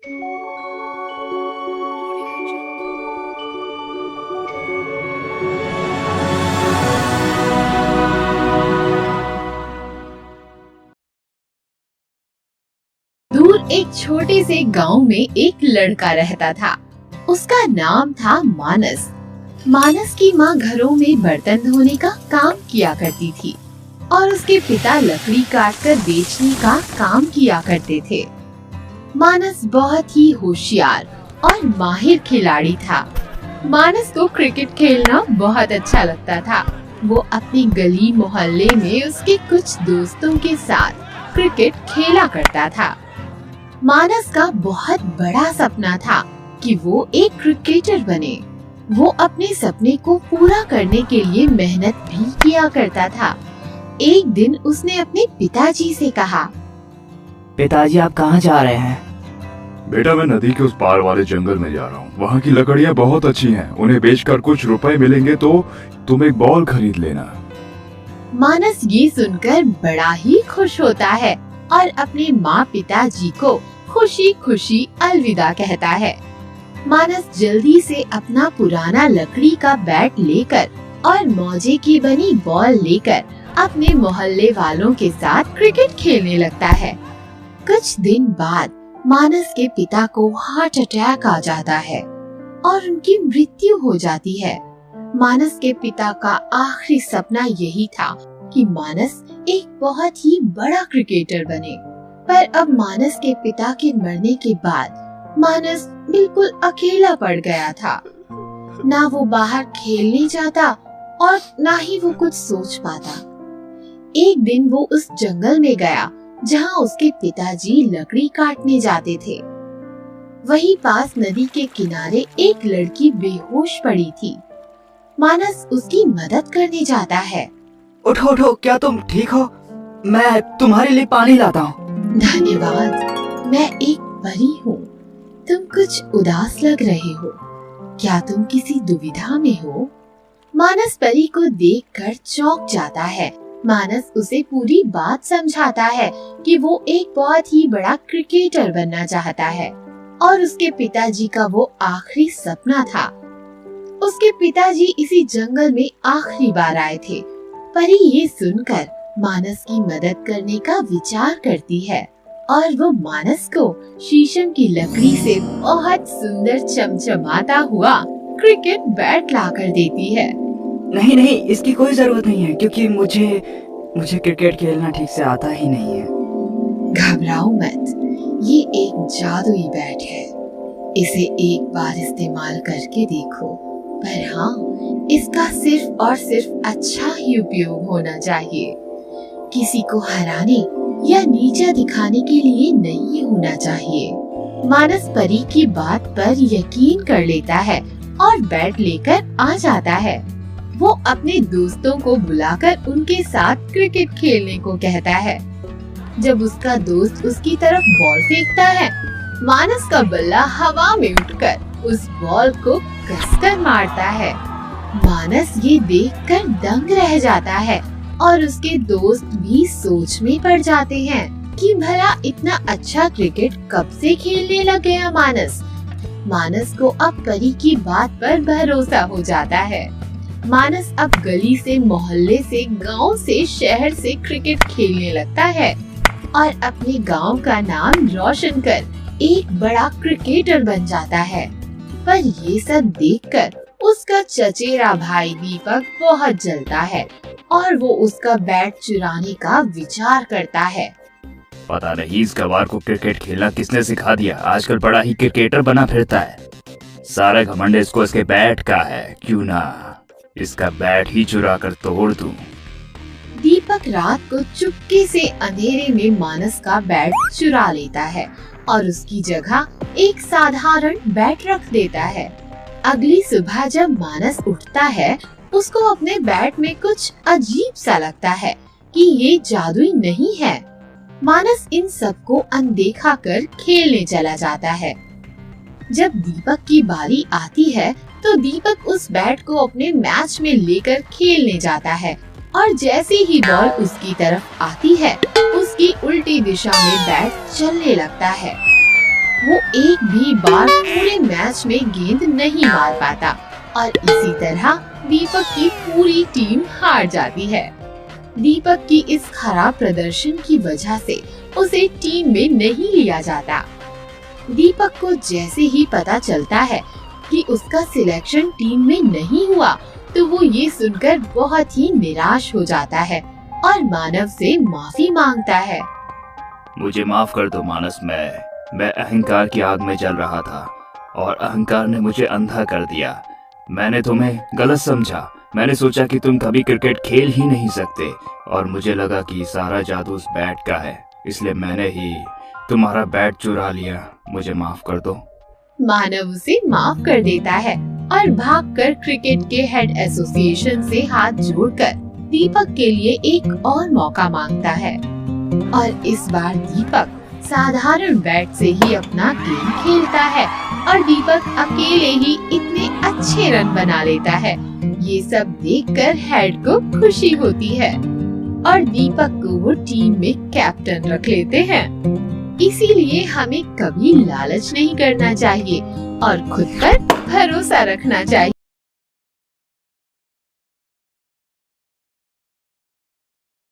दूर एक छोटे से गांव में एक लड़का रहता था। उसका नाम था मानस। मानस की माँ घरों में बर्तन धोने का काम किया करती थी और उसके पिता लकड़ी काटकर बेचने का काम किया करते थे। मानस बहुत ही होशियार और माहिर खिलाड़ी था। मानस को क्रिकेट खेलना बहुत अच्छा लगता था। वो अपनी गली मोहल्ले में उसके कुछ दोस्तों के साथ क्रिकेट खेला करता था। मानस का बहुत बड़ा सपना था कि वो एक क्रिकेटर बने। वो अपने सपने को पूरा करने के लिए मेहनत भी किया करता था। एक दिन उसने अपने पिताजी से कहा, पिताजी आप कहाँ जा रहे हैं? बेटा मैं नदी के उस पार वाले जंगल में जा रहा हूँ। वहाँ की लकड़ियाँ बहुत अच्छी हैं। उन्हें बेचकर कुछ रुपए मिलेंगे तो तुम एक बॉल खरीद लेना। मानस ये सुनकर बड़ा ही खुश होता है और अपने माँ पिताजी को खुशी खुशी अलविदा कहता है। मानस जल्दी से अपना पुराना लकड़ी का बैट लेकर और मोजे की बनी बॉल लेकर अपने मोहल्ले वालों के साथ क्रिकेट खेलने लगता है। कुछ दिन बाद मानस के पिता को हार्ट अटैक आ जाता है और उनकी मृत्यु हो जाती है। मानस के पिता का आखिरी सपना यही था कि मानस एक बहुत ही बड़ा क्रिकेटर बने। पर अब मानस के पिता के मरने के बाद मानस बिल्कुल अकेला पड़ गया था। ना वो बाहर खेलने जाता और ना ही वो कुछ सोच पाता। एक दिन वो उस जंगल में गया जहाँ उसके पिताजी लकड़ी काटने जाते थे। वहीं पास नदी के किनारे एक लड़की बेहोश पड़ी थी। मानस उसकी मदद करने जाता है। उठो उठो, क्या तुम ठीक हो? मैं तुम्हारे लिए पानी लाता हूँ। धन्यवाद, मैं एक परी हूँ। तुम कुछ उदास लग रहे हो। क्या तुम किसी दुविधा में हो? मानस परी को देखकर चौंक जाता है। मानस उसे पूरी बात समझाता है कि वो एक बहुत ही बड़ा क्रिकेटर बनना चाहता है और उसके पिताजी का वो आखिरी सपना था। उसके पिताजी इसी जंगल में आखिरी बार आए थे। परी ये सुनकर मानस की मदद करने का विचार करती है और वो मानस को शीशम की लकड़ी से बहुत सुंदर चमचमाता हुआ क्रिकेट बैट लाकर देती है। नहीं नहीं, इसकी कोई जरूरत नहीं है क्योंकि मुझे क्रिकेट खेलना ठीक से आता ही नहीं है। घबराओ मत, ये एक जादुई बैट है। इसे एक बार इस्तेमाल करके देखो, पर हाँ, इसका सिर्फ और सिर्फ अच्छा ही उपयोग होना चाहिए। किसी को हराने या नीचा दिखाने के लिए नहीं होना चाहिए। मानस परी की बात पर यकीन कर लेता है और बैट लेकर आ जाता है। वो अपने दोस्तों को बुलाकर उनके साथ क्रिकेट खेलने को कहता है। जब उसका दोस्त उसकी तरफ बॉल फेंकता है, मानस का बल्ला हवा में उठकर उस बॉल को कसकर मारता है। मानस ये देखकर दंग रह जाता है और उसके दोस्त भी सोच में पड़ जाते हैं कि भला इतना अच्छा क्रिकेट कब से खेलने लग गया मानस। मानस को अब परी की बात पर भरोसा हो जाता है। मानस अब गली से, मोहल्ले से, गांव से, शहर से क्रिकेट खेलने लगता है और अपने गांव का नाम रोशन कर एक बड़ा क्रिकेटर बन जाता है। पर ये सब देखकर उसका चचेरा भाई दीपक बहुत जलता है और वो उसका बैट चुराने का विचार करता है। पता नहीं इस गवार को क्रिकेट खेलना किसने सिखा दिया। आजकल बड़ा ही क्रिकेटर बना फिरता है। सारा घमंड इसको इसके बैट का है। क्यों ना इसका बैट ही चुरा कर तोड़ दूं। दीपक रात को चुपके से अंधेरे में मानस का बैट चुरा लेता है और उसकी जगह एक साधारण बैट रख देता है। अगली सुबह जब मानस उठता है, उसको अपने बैट में कुछ अजीब सा लगता है कि ये जादुई नहीं है। मानस इन सबको अनदेखा कर खेलने चला जाता है। जब दीपक की बारी आती है तो दीपक उस बैट को अपने मैच में लेकर खेलने जाता है और जैसे ही बॉल उसकी तरफ आती है, उसकी उल्टी दिशा में बैट चलने लगता है। वो एक भी बार पूरे मैच में गेंद नहीं मार पाता और इसी तरह दीपक की पूरी टीम हार जाती है। दीपक की इस खराब प्रदर्शन की वजह से उसे टीम में नहीं लिया जाता। दीपक को जैसे ही पता चलता है कि उसका सिलेक्शन टीम में नहीं हुआ तो वो ये सुनकर बहुत ही निराश हो जाता है और मानव से माफी मांगता है। मुझे माफ कर दो मानस, मैं अहंकार की आग में जल रहा था और अहंकार ने मुझे अंधा कर दिया। मैंने तुम्हें गलत समझा। मैंने सोचा कि तुम कभी क्रिकेट खेल ही नहीं सकते और मुझे लगा कि सारा जादू उस बैट का है, इसलिए मैंने ही तुम्हारा बैट चुरा लिया। मुझे माफ कर दो। मानव उसे माफ कर देता है और भागकर क्रिकेट के हेड एसोसिएशन से हाथ जोड़कर दीपक के लिए एक और मौका मांगता है और इस बार दीपक साधारण बैट से ही अपना गेम खेलता है और दीपक अकेले ही इतने अच्छे रन बना लेता है। ये सब देखकर हेड को खुशी होती है और दीपक को वो टीम में कैप्टन रख लेते हैं। इसीलिए हमें कभी लालच नहीं करना चाहिए और खुद पर भरोसा रखना चाहिए।